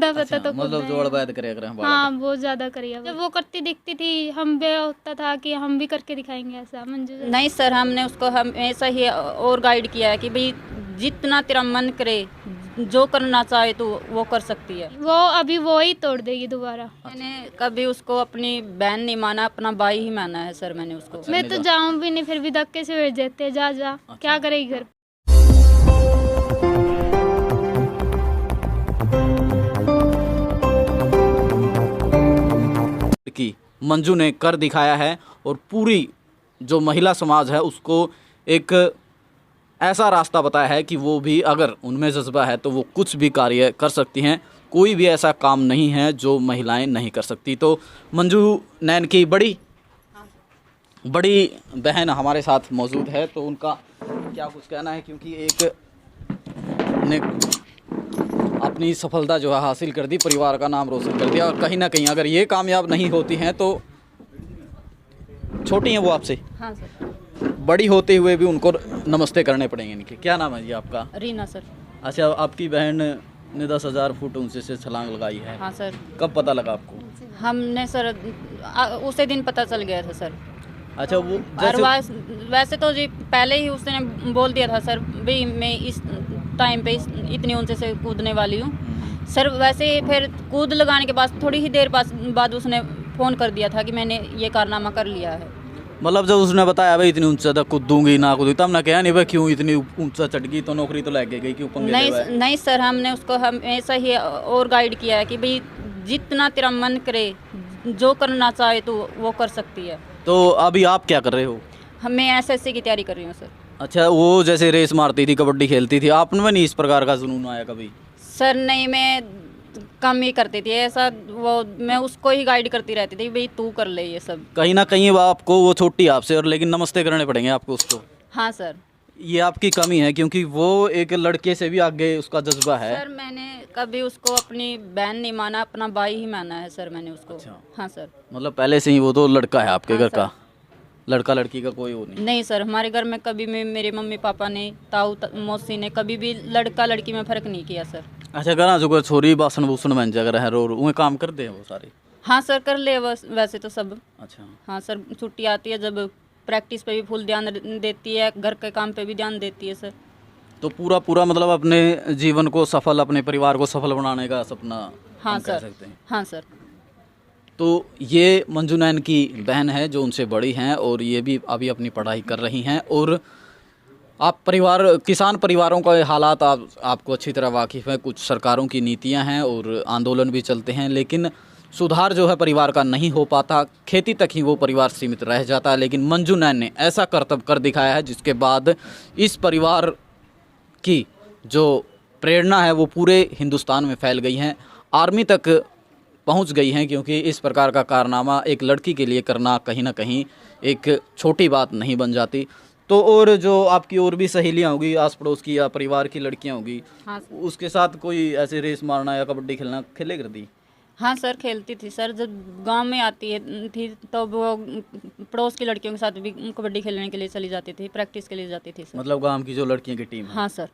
गंदा पता तो खुद मतलब है। जोड़ बैद करे अगर हम हाँ बहुत ज्यादा करिए। जब वो करती दिखती थी हम भी होता था कि हम भी करके दिखाएंगे ऐसा। मंजू नहीं सर, हमने उसको हमेशा ही और गाइड किया है कि भाई जितना तेरा मन करे, जो करना चाहे तो वो कर सकती है। वो अभी वो ही तोड़ देगी दोबारा। मैंने कभी उसको अपनी बहन नहीं माना, अपना भाई ही माना है सर मैंने उसको। मैं तो जाऊं भी नहीं, फिर भी धक्के से भेज देते हैं, जा जा क्या करेगी घर। की मंजू ने कर दिखाया है और पूरी जो महिला समाज है उसको एक ऐसा रास्ता बताया है कि वो भी अगर उनमें जज्बा है तो वो कुछ भी कार्य कर सकती हैं। कोई भी ऐसा काम नहीं है जो महिलाएं नहीं कर सकती। तो मंजू नैन की बड़ी बहन हमारे साथ मौजूद है, तो उनका क्या कुछ कहना है, क्योंकि एक ने अपनी सफलता जो है हासिल कर दी, परिवार का नाम रोशन कर दिया, और कहीं ना कहीं अगर ये कामयाब नहीं होती हैं तो छोटी हैं वो आपसे, हाँ सर। बड़ी होते हुए भी उनको नमस्ते करने पड़ेंगे इनके। क्या नाम है जी आपका? रीना सर। अच्छा, आपकी बहन ने 10,000 फुट ऊंचे से छलांग लगाई है। हाँ सर। कब पता लगा आपको? हमने सर उसी दिन पता चल गया था सर। अच्छा, वो और वैसे तो जी पहले ही उसने बोल दिया था सर भाई मैं इस टाइम पे इतनी ऊंचे से कूदने वाली हूँ सर। वैसे फिर कूद लगाने के बाद थोड़ी ही देर बाद उसने फ़ोन कर दिया था कि मैंने ये कारनामा कर लिया है। मतलब जब उसने बताया भाई इतनी ऊंचा तक कूदूंगी ना कूदूंगी, तब ना कहा नहीं भाई क्यों इतनी ऊंचा चढ़ गई, तो नौकरी तो लग गई, क्यों पंगे ले रहा है? नहीं सर, हमने उसको हमेशा ही और गाइड किया है कि भाई जितना तेरा मन करे, जो करना चाहे तो वो कर सकती है। तो अभी आप क्या कर रहे हो? मैं एसएससी की तैयारी कर रही हूँ सर। अच्छा, वो जैसे रेस मारती थी, कबड्डी खेलती थी, आप में नहीं इस प्रकार का जुनून आया कभी? सर नहीं, मैं कम ही करती थी ऐसा। वो मैं उसको ही गाइड करती रहती थी भाई तू कर ले ये सब। कहीं ना कहीं वो आपको, वो छोटी आपसे, और लेकिन नमस्ते करने पड़ेंगे आपको उसको। हाँ सर। ये आपकी कमी है, क्योंकि वो एक लड़के से भी आगे उसका जज्बा है। सर मैंने कभी उसको अपनी बहन नहीं माना, अपना भाई ही माना है सर मैंने उसको। अच्छा। हाँ सर। मतलब पहले से ही वो तो लड़का है आपके हाँ घर का, लड़का लड़की का कोई वो नहीं? नहीं सर, हमारे घर में कभी भी मेरे मम्मी पापा ने, ताऊ मौसी ने कभी भी लड़का लड़की में फ़र्क नहीं किया सर। अच्छा, घर जो कोई छोरी बासन बूसन बन जा रहा है और उन्हें काम कर दे वो सारे? हाँ सर, कर ले वैसे तो सब। अच्छा। हाँ सर, छुट्टी आती है जब प्रैक्टिस पे भी फुल ध्यान देती है, घर के काम पे भी ध्यान देती है सर। तो पूरा मतलब अपने जीवन को सफल, अपने परिवार को सफल बनाने का सपना हाँ हम कह सर। सकते हैं। हाँ सर। तो ये मंजू नैन की बहन है जो उनसे बड़ी हैं, और ये भी अभी अपनी पढ़ाई कर रही हैं। और आप किसान परिवारों का हालात आपको अच्छी तरह वाकिफ़ है। कुछ सरकारों की नीतियां हैं और आंदोलन भी चलते हैं, लेकिन सुधार जो है परिवार का नहीं हो पाता, खेती तक ही वो परिवार सीमित रह जाता है। लेकिन मंजू नैन ने ऐसा करतब कर दिखाया है जिसके बाद इस परिवार की जो प्रेरणा है वो पूरे हिंदुस्तान में फैल गई हैं, आर्मी तक पहुंच गई हैं, क्योंकि इस प्रकार का कारनामा एक लड़की के लिए करना कहीं ना कहीं एक छोटी बात नहीं बन जाती। तो और जो आपकी और भी सहेलियां होगी आस पड़ोस की या परिवार की लड़कियां होगी, हाँ उसके साथ कोई ऐसे रेस मारना या कबड्डी खेलना खेले करती? हाँ सर, खेलती थी सर। जब गांव में आती है थी तो वो पड़ोस की लड़कियों के साथ भी कबड्डी खेलने के लिए चली जाती थी, प्रैक्टिस के लिए जाती थी सर। मतलब गांव की जो लड़कियों की टीम है? हाँ सर।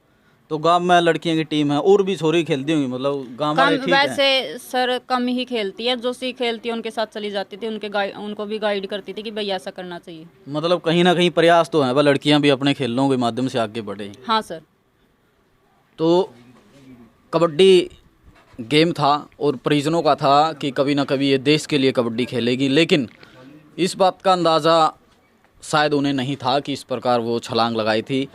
तो गांव में लड़कियों की टीम है और भी छोरी खेलती होंगी, मतलब गांव वाले ठीक वैसे है? सर कम ही खेलती है, जो सी खेलती है उनके साथ चली जाती थी, उनको भी गाइड करती थी कि भाई ऐसा करना चाहिए। मतलब कहीं ना कहीं प्रयास तो है वह लड़कियां भी अपने खेलों के माध्यम से आगे बढ़े। हाँ सर। तो कबड्डी गेम था और परिजनों का था कि कभी ना कभी ये देश के लिए कबड्डी खेलेगी, लेकिन इस बात का अंदाज़ा शायद उन्हें नहीं था कि इस प्रकार वो छलांग लगाई थी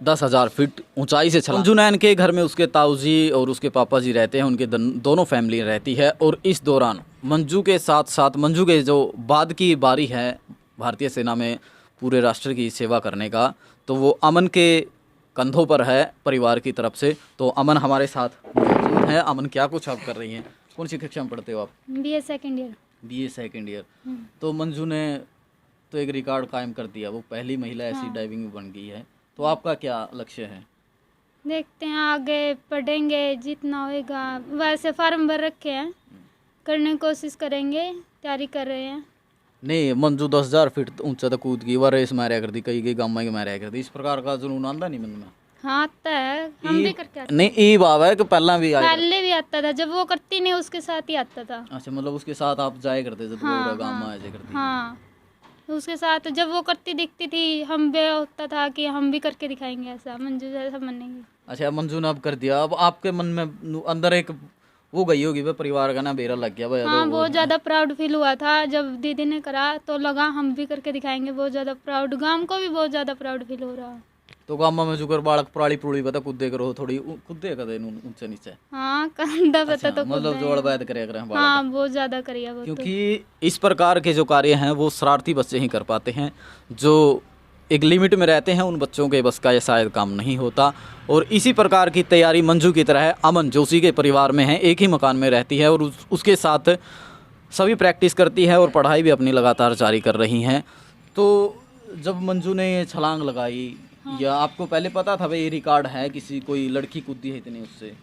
10,000 फीट ऊंचाई से छलांग। मंजू नैन के घर में उसके ताऊजी और उसके पापा जी रहते हैं, उनके दोनों फैमिली रहती है। और इस दौरान मंजू के साथ साथ मंजू के जो बाद की बारी है भारतीय सेना में पूरे राष्ट्र की सेवा करने का, तो वो अमन के कंधों पर है परिवार की तरफ से। तो अमन हमारे साथ मौजूद है। अमन, क्या कुछ आप कर रही हैं? कौन सी कक्षा में पढ़ते हो आप? BA second year. BA second year. तो मंजू ने तो एक रिकॉर्ड कायम कर दिया, वो पहली महिला ऐसी डाइविंग में बन गई है। तो आपका क्या लक्ष्य है? देखते हैं आगे पढ़ेंगे जितना होएगा। वैसे फार्म भर रखे हैं, करने की कोशिश करेंगे, तैयारी कर रहे हैं। नहीं, मंजू 10,000 फीट ऊंचा तक कूद गई, वह रेस मारा करती, कई गाँव में मारा करती, इस प्रकार का जुनून आंदा नहीं मन में? हाँ आता है, हम भी करके आते नहीं ई बाब है कि पहला भी आया? पहले भी आता था, जब वो करती नहीं उसके साथ ही आता था। अच्छा, मतलब उसके साथ आप जाए करते थे, हाँ, गाँव में हाँ, ऐसे करते? हाँ उसके साथ जब वो करती दिखती थी, हम भी होता था कि हम भी करके दिखाएंगे, ऐसा मंजू जैसा बनेंगे। अच्छा, मंजू ने अब कर दिया, अब आपके मन में अंदर एक वो गई होगी भाई, परिवार का ना बेरा लग गया भाई। हाँ बहुत ज़्यादा प्राउड फील हुआ था जब दीदी ने करा, तो लगा हम भी करके दिखाएंगे, बहुत ज़्यादा प्राउड, गांव को भी बहुत ज़्यादा प्राउड फील हो रहा। तो गाँव में जुकर बालक पराली पुराली पता कूदे करो थोड़ी कूदे कर ऊंचे नीचे? हाँ कंधा पता अच्छा, तो मतलब जोड़ बैद करे करें बालक। हाँ बहुत ज़्यादा करिए वो तो। क्योंकि इस प्रकार के जो कार्य हैं वो शरारती बच्चे ही कर पाते हैं, जो एक लिमिट में रहते हैं, उन बच्चों के बस का ये शायद काम नहीं होता। और इसी प्रकार की तैयारी मंजू की तरह अमन जोशी के परिवार में है, एक ही मकान में रहती है और उसके साथ सभी प्रैक्टिस करती है और पढ़ाई भी अपनी लगातार जारी कर रही हैं। तो जब मंजू ने ये छलांग लगाई, या आपको पहले पता था भाई ये रिकॉर्ड है, किसी कोई लड़की कूदी है इतनी उससे?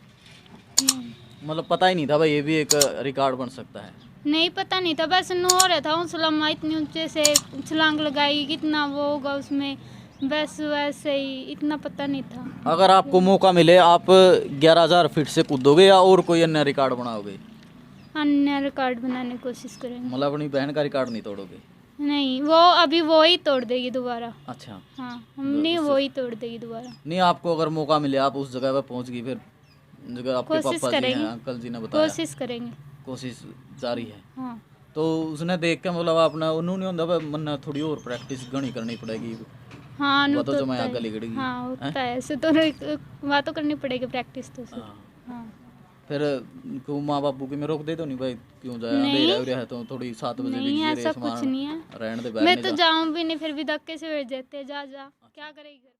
मतलब पता ही नहीं था भाई ये भी एक रिकॉर्ड बन सकता है? नहीं पता नहीं था, बस नो रहा था उछलम्मा इतनी ऊंचे से छलांग लगाई, कितना वो होगा उसमें, बस वैसे ही, इतना पता नहीं था। अगर आपको मौका मिले आप 11,000 फीट से कूदोगे या और कोई अन्य रिकॉर्ड बनाओगे? अन्य रिकॉर्ड बनाने की कोशिश करेंगे। मतलब अपनी बहन का रिकॉर्ड नहीं तोड़ोगे? नहीं, वो अभी वो ही तोड़ देगी दोबारा। अच्छा, हाँ हमने वो ही तोड़ देगी दोबारा। नहीं आपको अगर मौका मिले आप उस जगह पर पहुंच गई, फिर जगह आपके कोशिश पापा जी करेंगे। हैं, अंकल जी ने बताया, कोशिश करेंगे। कोशिश जारी है। हाँ तो उसने देख के मतलब अपना उन्होंने होंगे भाई मन थोड़ी और प्रैक्टिस घनी करनी पड़ेगी, हाँ वो तो जो मैं होता आगे है। लिगड़ेगी। हाँ होता है ऐसे तो, बात तो करनी पड़ेगी, प्रैक्टिस तो से। हाँ। हाँ फिर क्यों माँ बापू की में रोक दे दो नहीं भाई, क्यों जाए नहीं। अंधेरा उधेरा है तो थोड़ी 7 बजे नहीं भी ऐसा कुछ नहीं है, रहने दे मैं बैठने तो जा। जाऊं भी नहीं, फिर भी धक्के से भेज देते, जा जा क्या करेगी।